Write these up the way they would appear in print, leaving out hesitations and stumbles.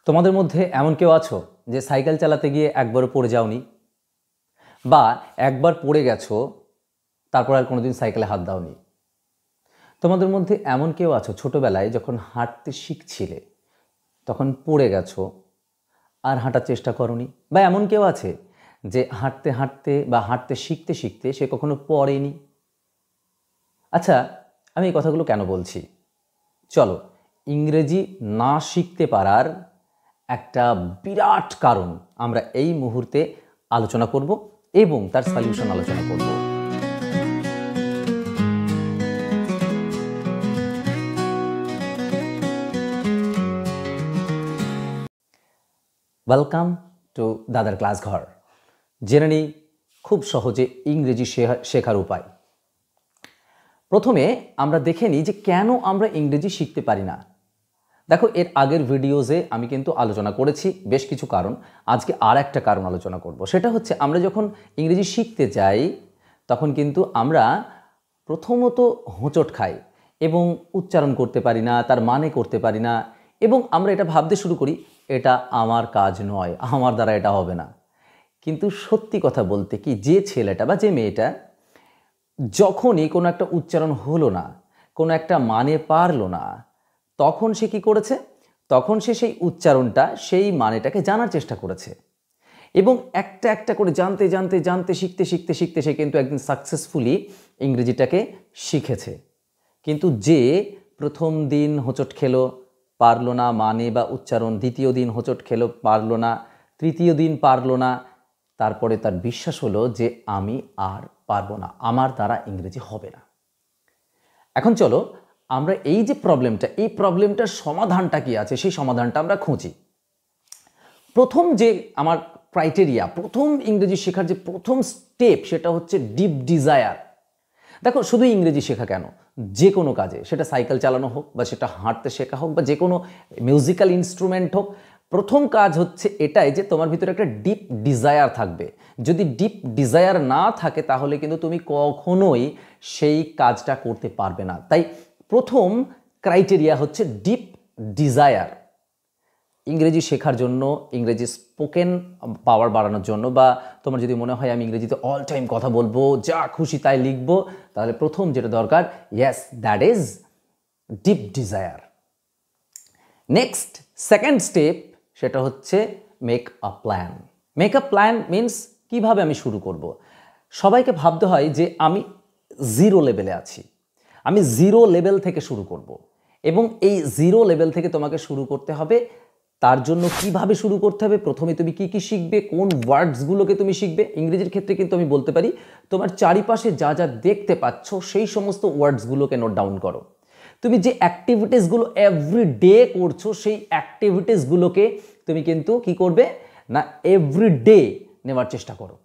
তোমাদের মধ্যে এমন কেউ আছো যে সাইকেল চালাতে গিয়ে একবারও পড়ে যাওনি, বা একবার পড়ে গেছো তারপর আর কোনোদিন সাইকেলে হাত দাওনি? তোমাদের মধ্যে এমন কেউ আছো ছোটবেলায় যখন হাঁটতে শিখছিলে তখন পড়ে গেছো আর হাঁটার চেষ্টা করনি? বা এমন কেউ আছে যে হাঁটতে হাঁটতে বা হাঁটতে শিখতে শিখতে সে কখনো পড়েনি? আচ্ছা, আমি এই কথাগুলো কেন বলছি? চলো, ইংরেজি না শিখতে পারার একটা বিরাট কারণ আমরা এই মুহূর্তে আলোচনা করব এবং তার সলিউশন আলোচনা করব। ওয়েলকাম টু দাদার ক্লাস ঘর। জেনে নিই খুব সহজে ইংরেজি শেখার উপায়। প্রথমে আমরা দেখে নিই যে কেন আমরা ইংরেজি শিখতে পারি না। দেখো, এর আগের ভিডিওজে আমি কিন্তু আলোচনা করেছি বেশ কিছু কারণ। আজকে আর একটা কারণ আলোচনা করব। সেটা হচ্ছে, আমরা যখন ইংরেজি শিখতে যাই তখন কিন্তু আমরা প্রথমত হোঁচট খাই এবং উচ্চারণ করতে পারি না, তার মানে করতে পারি না, এবং আমরা এটা ভাবতে শুরু করি এটা আমার কাজ নয়, আমার দ্বারা এটা হবে না। কিন্তু সত্যি কথা বলতে কি, যে ছেলেটা বা যে মেয়েটা যখনই কোনো একটা উচ্চারণ হলো না, কোনো একটা মানে পারলো না, তখন সে কি করেছে? তখন সে সেই উচ্চারণটা, সেই মানেটাকে জানার চেষ্টা করেছে এবং একটা একটা করে জানতে জানতে জানতে শিখতে শিখতে শিখতে সে কিন্তু একদিন সাকসেসফুলি ইংরেজিটাকে শিখেছে। কিন্তু যে প্রথম দিন হোঁচট খেলো, পারলো না মানে বা উচ্চারণ, দ্বিতীয় দিন হোঁচট খেলো, পারলো না, তৃতীয় দিন পারলো না, তারপরে তার বিশ্বাস হলো যে আমি আর পারবো না, আমার দ্বারা ইংরেজি হবে না। এখন চলো আমরা এই যে প্রবলেমটা, এই প্রবলেমটার সমাধানটা কি আছে সেই সমাধানটা আমরা খুঁজি। প্রথম যে আমার ক্রাইটেরিয়া, প্রথম ইংরেজি শেখার যে প্রথম স্টেপ, সেটা হচ্ছে ডিপ ডিজায়ার। দেখো, শুধু ইংরেজি শেখা কেন, যে কোনো কাজে, সেটা সাইকেল চালানো হোক বা সেটা হাঁটতে শেখা হোক বা যে কোনো মিউজিক্যাল ইনস্ট্রুমেন্ট হোক, প্রথম কাজ হচ্ছে এটাই যে তোমার ভিতরে একটা ডিপ ডিজায়ার থাকবে। যদি ডিপ ডিজায়ার না থাকে তাহলে কিন্তু তুমি কখনোই সেই কাজটা করতে পারবে না। তাই প্রথম ক্রাইটেরিয়া হচ্ছে ডিপ ডিজায়ার। ইংরেজি শেখার জন্য, ইংরেজি স্পোকেন পাওয়ার বাড়ানোর জন্য, বা তোমার যদি মনে হয় আমি ইংরেজিতে অল টাইম কথা বলবো, যা খুশি তাই লিখবো, তাহলে প্রথম যেটা দরকার, yes, that is deep desire. Next, second step, সেটা হচ্ছে make a plan. Make a plan means কিভাবে আমি শুরু করব। সবাইকে ভাবতে হয় যে আমি জিরো লেভেলে আছি, আমি জিরো লেভেল থেকে শুরু করব, এবং এই জিরো লেভেল থেকে তোমাকে শুরু করতে হবে। তার জন্য কিভাবে শুরু করতে হবে? প্রথমে তুমি কি কি শিখবে, কোন ওয়ার্ডসগুলোকে তুমি শিখবে। ইংরেজির ক্ষেত্রে কিন্তু আমি বলতে পারি, তোমার চারিপাশে যা যা দেখতে পাচ্ছ সেই সমস্ত ওয়ার্ডসগুলোকে নোট ডাউন করো। তুমি যে অ্যাক্টিভিটিসগুলো এভরিডে করছো, সেই অ্যাক্টিভিটিসগুলোকে তুমি কিন্তু কি করবে না, এভরিডে নেওয়ার চেষ্টা করো,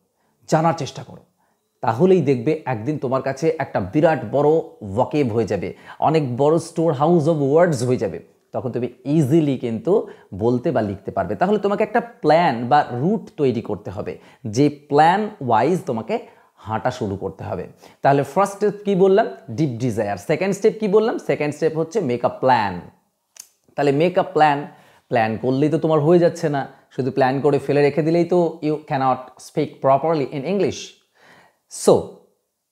জানার চেষ্টা করো। তাহলেই দেখবে একদিন তোমার কাছে একটা বিরাট বড় ভকেব হয়ে যাবে, অনেক বড় স্টোর হাউস অফ ওয়ার্ডস হয়ে যাবে। তখন তুমি ইজিলি কিন্তু বলতে বা লিখতে পারবে। তাহলে তোমাকে একটা প্ল্যান বা রুট তৈরি করতে হবে, যে প্ল্যান ওয়াইজ তোমাকে হাঁটা শুরু করতে হবে। তাহলে ফার্স্ট স্টেপ কি বললাম? Deep desire. সেকেন্ড স্টেপ কি বললাম? সেকেন্ড স্টেপ হচ্ছে মেক আ প্ল্যান। তাহলে মেক আ প্ল্যান, প্ল্যান করলেই তো তোমার হয়ে যাচ্ছে না, শুধু প্ল্যান করে ফেলে রেখে দিলেই তো you cannot speak properly in English. So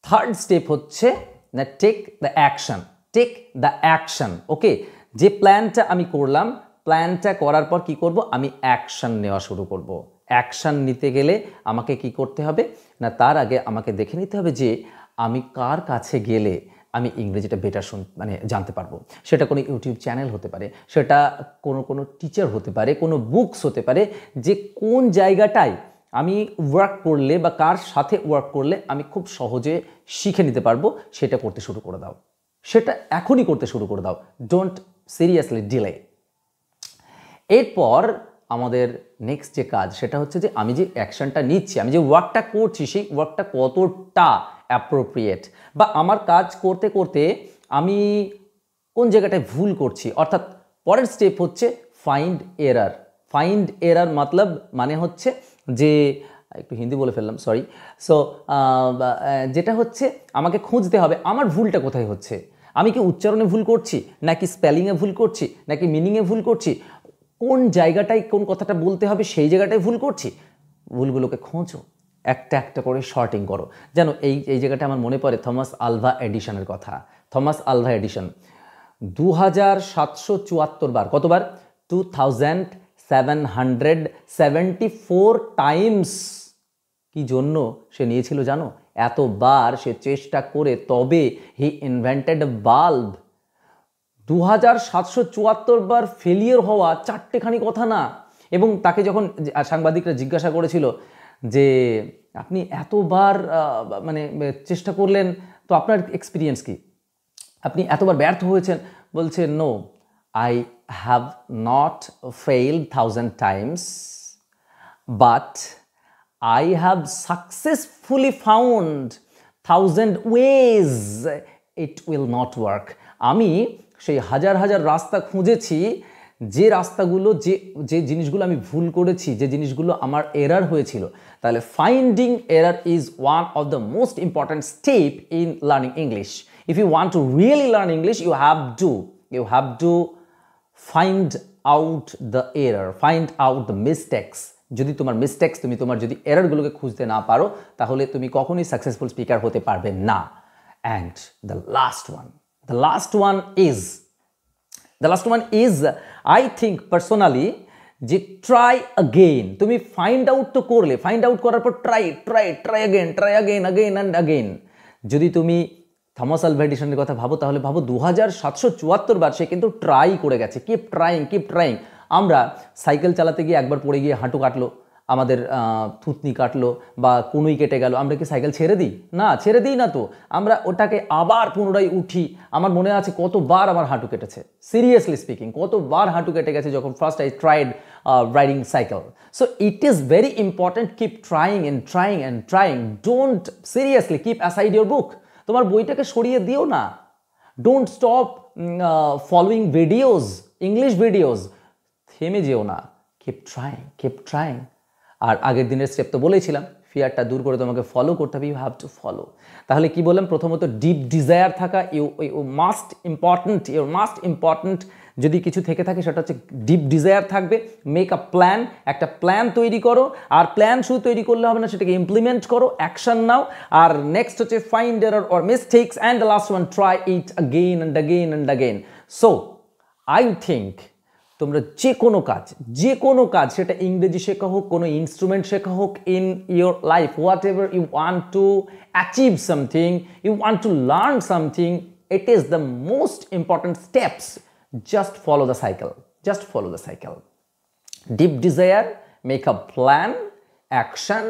third step হচ্ছে না, take the action. Take the action. Okay, যে প্ল্যানটা আমি করলাম, প্ল্যানটা করার পর কি করব? আমি অ্যাকশন নেওয়া শুরু করব। অ্যাকশন নিতে গেলে আমাকে কি করতে হবে না, তার আগে আমাকে দেখে নিতে হবে যে আমি কার কাছে গেলে আমি ইংরেজিটা বেটার জানতে পারবো। সেটা কোনো ইউটিউব চ্যানেল হতে পারে, সেটা কোনো টিচার হতে পারে, কোনো বুকস হতে পারে, যে কোন জায়গাটায় আমি ওয়ার্ক করলে বা কার সাথে ওয়ার্ক করলে আমি খুব সহজে শিখে নিতে পারবো, সেটা করতে শুরু করে দাও। সেটা এখনই করতে শুরু করে দাও, ডোন্ট সিরিয়াসলি ডিলে। এরপর আমাদের নেক্সট যে কাজ, সেটা হচ্ছে যে আমি যে অ্যাকশনটা নিচ্ছি, আমি যে ওয়ার্কটা করছি, সেই ওয়ার্কটা কতটা অ্যাপ্রোপ্রিয়েট, বা আমার কাজ করতে করতে আমি কোন জায়গাটায় ভুল করছি। অর্থাৎ পরের স্টেপ হচ্ছে ফাইন্ড এরার। ফাইন্ড এরার মানে হচ্ছে যে, একটু হিন্দি বলে ফেললাম, সরি। সো যেটা হচ্ছে আমাকে খুঁজতে হবে আমার ভুলটা কোথায় হচ্ছে। আমি কি উচ্চারণে ভুল করছি, নাকি স্পেলিংয়ে ভুল করছি, নাকি মিনিংয়ে ভুল করছি, কোন জায়গাটায় কোন কথাটা বলতে হবে সেই জায়গাটায় ভুল করছি, ভুলগুলোকে খোঁজো, একটা একটা করে শর্টিং করো। যেন এই জায়গাটা আমার মনে পড়ে থমাস আলভা এডিশনের কথা। থমাস আলভা এডিশন 2774 বার, কতবার? 2774 টাইমস। কি জন্য সে নিয়েছিল জানো? এতবার সে চেষ্টা করে তবে হি ইনভেন্টেড বাল্ব। 2774 বার ফেলিয়ার হওয়া চারটেখানি কথা না। এবং তাকে যখন সাংবাদিকরা জিজ্ঞাসা করেছিল যে আপনি এতবার মানে চেষ্টা করলেন, তো আপনার এক্সপিরিয়েন্স কি, আপনি এতবার ব্যর্থ হয়েছেন? বলছে no, I have not failed 1000 times, but I have successfully found 1000 ways it will not work. আমি সেই হাজার হাজার রাস্তা খুঁজেছি, যে রাস্তাগুলো যে জিনিসগুলো আমি ভুল করেছি, যে জিনিসগুলো আমার এরার হয়েছিল। তাহলে finding error is one of the most important step in learning English. If you want to really learn English, you have to find out the error, find out the mistakes. যদি তোমার mistakes, তুমি তোমার যদি এরারগুলোকে খুঁজতে না পারো, তাহলে তুমি কখনোই সাকসেসফুল স্পিকার হতে পারবে না। And the last one is I think personally যে ট্রাই অ্যাগেন। তুমি ফাইন্ড আউট তো করলে, ফাইন্ড আউট করার পর ট্রাই অ্যাগেন। যদি তুমি থমাস আলভা এডিশনের কথা ভাবো, তাহলে ভাবো 2774 বার সে কিন্তু ট্রাই করে গেছে। Keep trying. আমরা সাইকেল চালাতে গিয়ে একবার পড়ে গিয়ে হাঁটু কাটলো, আমাদের থুতনি কাটলো বা কুনুই কেটে গেল, আমরা কি সাইকেল ছেড়ে দিই? না, ছেড়ে দিই না তো। আমরা ওটাকে আবার পুনরায় উঠি। আমার মনে আছে কতবার আমার হাঁটু কেটেছে, সিরিয়াসলি স্পিকিং, কতবার হাঁটু কেটে গেছে যখন first I tried riding cycle. So it is very important, keep trying and trying. Don't seriously keep aside your book. তোমার বইটাকে সরিয়ে দিও না। Don't stop following videos, English videos. থেমে যেও না, কিপ ট্রাইং। আর আগের দিনের স্টেপ তো বলেছিলাম, ফিয়ারটা দূর করে তোমাকে ফলো করতে হবে, ইউ হ্যাভ টু ফলো। তাহলে কি বললাম? প্রথমত ডিপ ডিজায়ার থাকা, ইউ মাস্ট ইম্পর্টেন্ট। যদি কিছু থেকে থাকে সেটা হচ্ছে ডিপ ডিজায়ার থাকবে। মেক আ প্ল্যান, একটা প্ল্যান তৈরি করো। আর প্ল্যান শুধু তৈরি করলে হবে না, সেটাকে ইমপ্লিমেন্ট করো, অ্যাকশন নাও। আর নেক্সট হচ্ছে find error or mistakes, and the last one, try it again and again. So I think তোমরা যে কোনো কাজ, সেটা ইংরেজি শেখা হোক, কোনো ইনস্ট্রুমেন্ট শেখা হোক, in your life, whatever you want to achieve something, you want to learn something, it is the most important steps. Just follow the cycle. Deep desire, make a plan, action,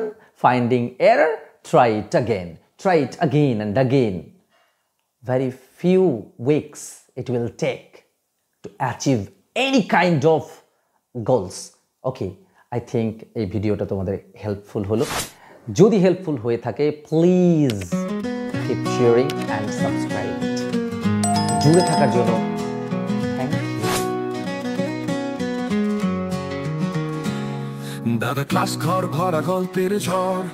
finding error, try it again and again. Very few weeks it will take to achieve any kind of goals. Okay, I think এই ভিডিওটা তোমাদের helpful হলো। যদি helpful হয়ে থাকে, please keep sharing and subscribe. জুড়ে থাকার জন্য দাদা ক্লাস ঘর ভরা গল্পের ঝড়,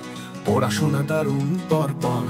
পড়াশোনা দারুণ পরপর।